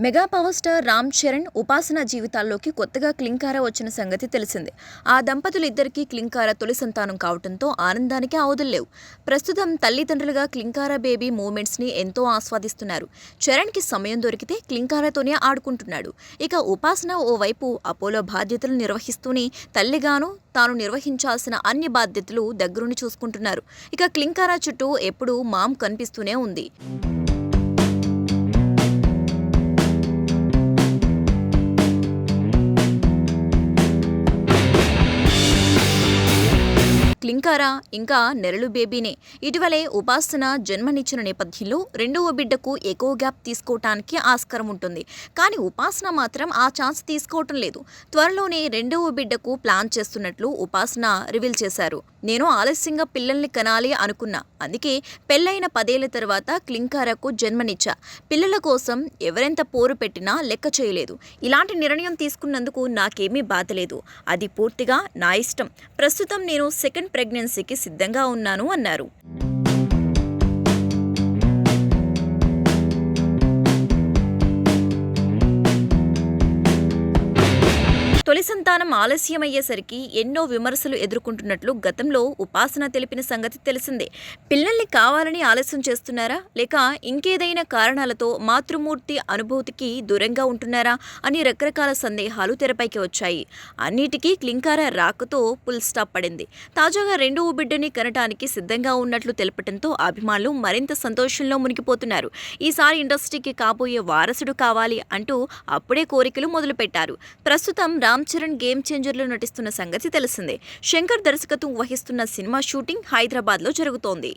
Mega power star Ram Charan, ఉపాసన జీవితాల్లోకి కొత్తగా క్లింకార వచ్చిన సంగతి తెలిసిందే. ఆ దంపతులిద్దరికీ క్లింకార తొలి సంతానం కావడంతో ఆనందానికి అవధుల్లేవు. ప్రస్తుతం తల్లిదండ్రులుగా క్లింకార బేబీ మూమెంట్స్ని ఎంతో ఆస్వాదిస్తున్నారు. చరణ్కి సమయం దొరికితే క్లింకారతోనే ఆడుకుంటున్నాడు. ఇక ఉపాసన ఓవైపు అపోలో బాధ్యతలు నిర్వహిస్తూనే తల్లిగాను తాను నిర్వహించాల్సిన అన్ని బాధ్యతలు దగ్గరుండి చూసుకుంటున్నారు. ఇక క్లింకార చుట్టూ ఎప్పుడూ మామ్ కనిపిస్తూనే ఉంది. క్లింకార ఇంకా నెరలు బేబీనే. ఇటీవలే ఉపాసన జన్మనిచ్చిన నేపథ్యంలో రెండవ బిడ్డకు ఎక్కువ గ్యాప్ తీసుకోవటానికి ఆస్కారం ఉంటుంది. కానీ ఉపాసన మాత్రం ఆ ఛాన్స్ తీసుకోవటం లేదు. త్వరలోనే రెండవ బిడ్డకు ప్లాన్ చేస్తున్నట్లు ఉపాసన రివీల్ చేశారు. నేను ఆలస్యంగా పిల్లల్ని కనాలి అనుకున్నా. అందుకే పెళ్లైన 10 ఏళ్ల తర్వాత క్లింకారకు జన్మనిచ్చా. పిల్లల కోసం ఎవరెంత పోరు పెట్టినా లెక్క చేయలేదు. ఇలాంటి నిర్ణయం తీసుకున్నందుకు నాకేమీ బాధ లేదు. అది పూర్తిగా నా ఇష్టం. ప్రస్తుతం నేను సెకండ్ ప్రెగ్నెన్సీకి సిద్ధంగా ఉన్నాను అన్నారు. తొలి సంతానం ఆలస్యమయ్యేసరికి ఎన్నో విమర్శలు ఎదుర్కొంటున్నట్లు గతంలో ఉపాసన తెలిపిన సంగతి తెలిసిందే. పిల్లల్ని కావాలని ఆలస్యం చేస్తున్నారా, లేక ఇంకేదైనా కారణాలతో మాతృమూర్తి అనుభూతికి దూరంగా ఉంటున్నారా అని రకరకాల సందేహాలు తెరపైకి వచ్చాయి. అన్నిటికీ క్లింకార రాకతో ఫుల్ స్టాప్ పడింది. తాజాగా రెండవ బిడ్డని కనటానికి సిద్ధంగా ఉన్నట్లు తెలపడంతో అభిమానులు మరింత సంతోషంలో మునిగిపోతున్నారు. ఈసారి ఇండస్ట్రీకి కాబోయే వారసుడు కావాలి అంటూ అప్పుడే కోరికలు మొదలుపెట్టారు. ప్రస్తుతం రామ్ చరణ్ గేమ్ చేంజర్లో నటిస్తున్న సంగతి తెలిసిందే. శంకర్ దర్శకత్వం వహిస్తున్న సినిమా షూటింగ్ హైదరాబాద్లో జరుగుతోంది.